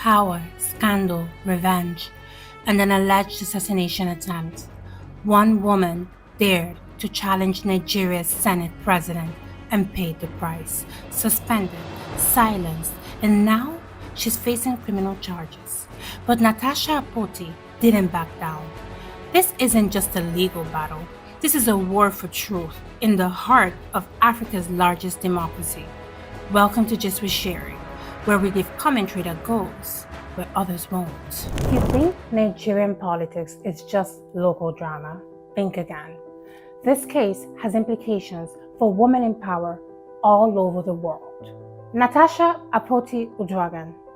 Power, scandal, revenge, and an alleged assassination attempt. One woman dared to challenge Nigeria's Senate President and paid the price. Suspended, silenced, and now she's facing criminal charges. But Natasha Akpoti didn't back down. This isn't just a legal battle. This is a war for truth in the heart of Africa's largest democracy. Welcome to Just With Sharing, where we give commentary that goes where others won't. If you think Nigerian politics is just local drama, think again. This case has implications for women in power all over the world. Natasha Akpoti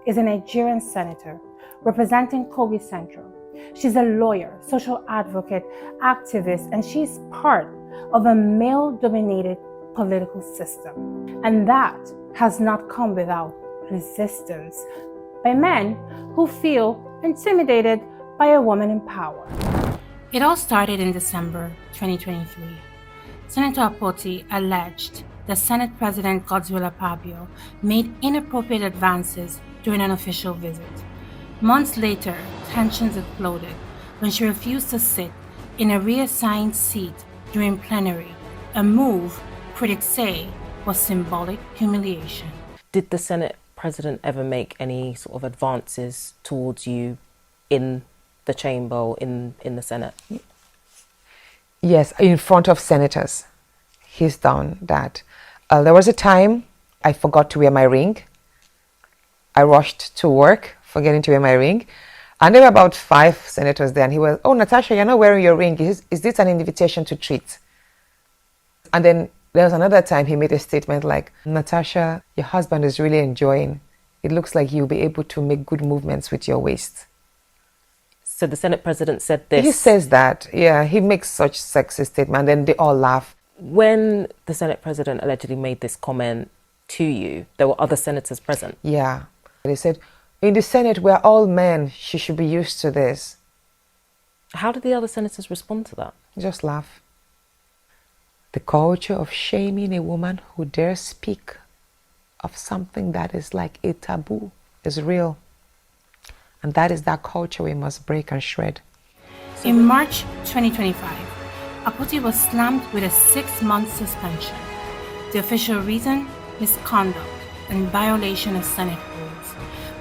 is a Nigerian senator representing Kogi Central. She's a lawyer, social advocate, activist, and she's part of a male-dominated political system. And that has not come without resistance by men who feel intimidated by a woman in power. It all started in December 2023. Senator Akpoti alleged that Senate President Godswill Akpabio made inappropriate advances during an official visit. Months later, tensions exploded when she refused to sit in a reassigned seat during plenary, a move critics say was symbolic humiliation. Did the Senate President ever make any sort of advances towards you in the chamber or in the Senate? Yes, in front of senators. He's done that. There was a time I forgot to wear my ring. I rushed to work, forgetting to wear my ring. And there were about 5 senators there. And he was, "Oh, Natasha, you're not wearing your ring. Is this an invitation to treat?" And then there was another time he made a statement like, "Natasha, your husband is really enjoying. It looks like you'll be able to make good movements with your waist." So the Senate President said this? He says that, yeah. He makes such sexist statements, and then they all laugh. When the Senate President allegedly made this comment to you, there were other senators present? Yeah. They said, "In the Senate, we're all men. She should be used to this." How did the other senators respond to that? Just laugh. The culture of shaming a woman who dares speak of something that is like a taboo is real. And that is that culture we must break and shred. In March 2025, Akpoti was slammed with a 6-month suspension. The official reason? Misconduct and violation of Senate rules.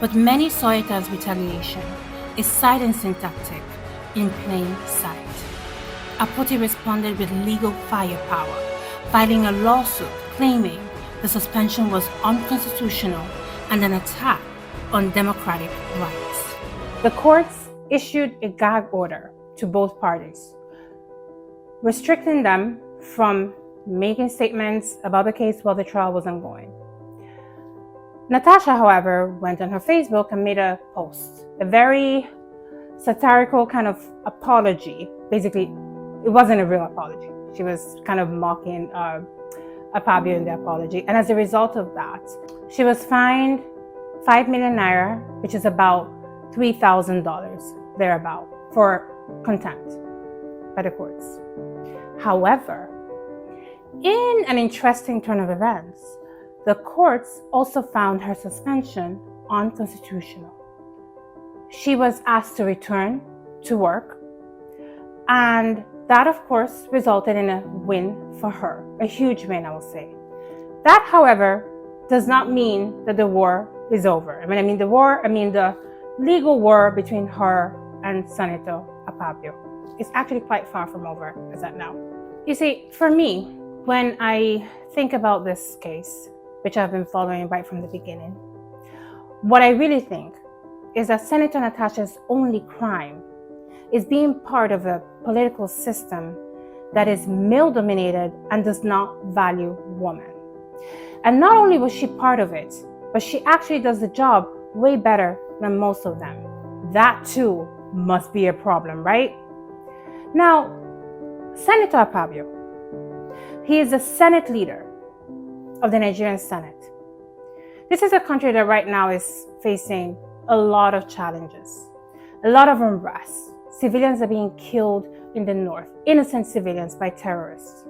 But many saw it as retaliation, a silencing tactic in plain sight. Akpoti responded with legal firepower, filing a lawsuit claiming the suspension was unconstitutional and an attack on democratic rights. The courts issued a gag order to both parties, restricting them from making statements about the case while the trial was ongoing. Natasha, however, went on her Facebook and made a post, a very satirical kind of apology. Basically, it wasn't a real apology. She was kind of mocking Akpabio in the apology. And as a result of that, she was fined 5 million naira, which is about $3,000 thereabout, for contempt by the courts. However, in an interesting turn of events, the courts also found her suspension unconstitutional. She was asked to return to work, and that, of course, resulted in a win for her, a huge win, I will say. That, however, does not mean that the war is over. I mean the legal war between her and Senator Akpabio is actually quite far from over as at now. You see, for me, when I think about this case, which I've been following right from the beginning, what I really think is that Senator Natasha's only crime is being part of a political system that is male-dominated and does not value women. And not only was she part of it, but she actually does the job way better than most of them. That too must be a problem, right? Now, Senator Akpabio, he is the Senate leader of the Nigerian Senate. This is a country that right now is facing a lot of challenges, a lot of unrest. Civilians are being killed in the north, innocent civilians by terrorists.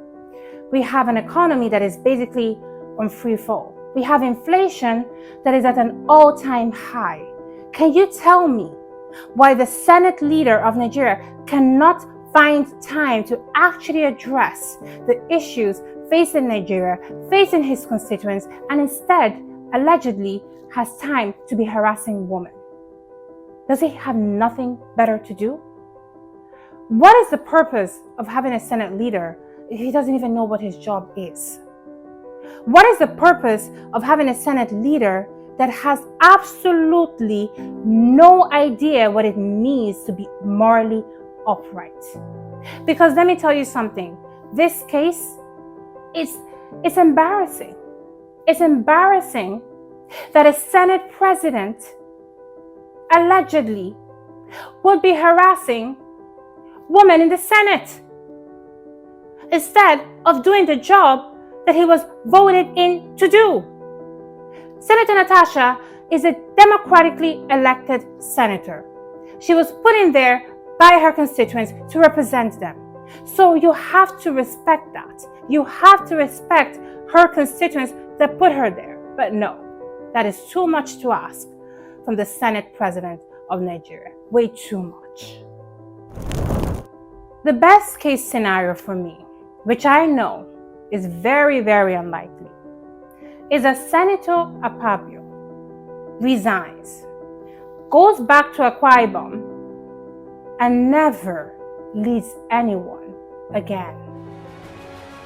We have an economy that is basically on free fall. We have inflation that is at an all-time high. Can you tell me why the Senate leader of Nigeria cannot find time to actually address the issues facing Nigeria, facing his constituents, and instead, allegedly, has time to be harassing women? Does he have nothing better to do? What is the purpose of having a Senate leader if he doesn't even know what his job is? What is the purpose of having a Senate leader that has absolutely no idea what it means to be morally upright? Because let me tell you something, this case it's embarrassing. It's embarrassing that a Senate president allegedly would be harassing women in the Senate instead of doing the job that he was voted in to do. Senator Natasha is a democratically elected senator. She was put in there by her constituents to represent them. So you have to respect that. You have to respect her constituents that put her there. But no, that is too much to ask from the Senate President of Nigeria. Way too much. The best case scenario for me, which I know is very, very unlikely, is that Senator Akpabio resigns, goes back to Akwa Ibom, and never leads anyone again.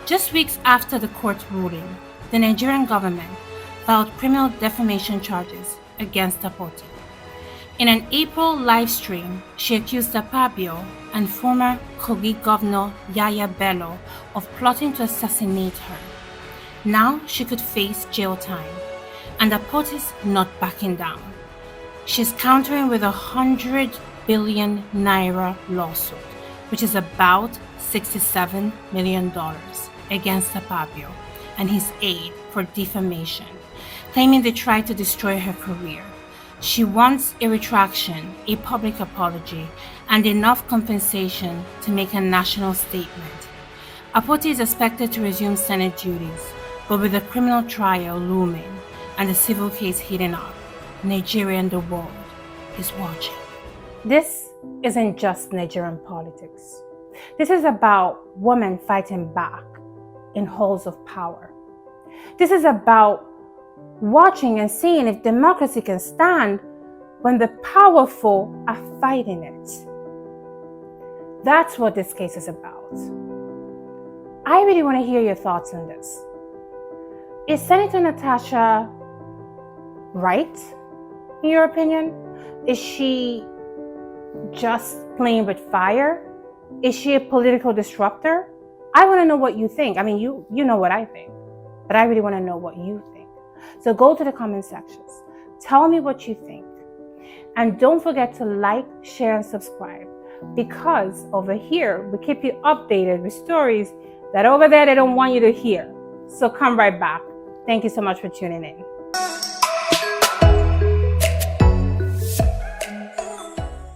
Just weeks after the court ruling, the Nigerian government filed criminal defamation charges against Akpoti. In an April live stream, she accused Akpabio and former Kogi Governor Yaya Bello of plotting to assassinate her. Now she could face jail time, and Akpoti's not backing down. She's countering with 100 billion naira lawsuit, which is about $67 million, against Akpabio and his aide for defamation, claiming they tried to destroy her career. She wants a retraction, a public apology, and enough compensation to make a national statement. Akpoti is expected to resume Senate duties, but with the criminal trial looming and the civil case heating up, Nigeria and the world is watching. This isn't just Nigerian politics. This is about women fighting back in halls of power. This is about watching and seeing if democracy can stand when the powerful are fighting it. That's what this case is about. I really want to hear your thoughts on this. Is Senator Natasha right, in your opinion? Is she just playing with fire? Is she a political disruptor? I want to know what you think. I mean, you know what I think, but I really want to know what you think. So go to the comment sections. Tell me what you think. And don't forget to like, share, and subscribe, because over here, we keep you updated with stories that over there they don't want you to hear. So come right back. Thank you so much for tuning in.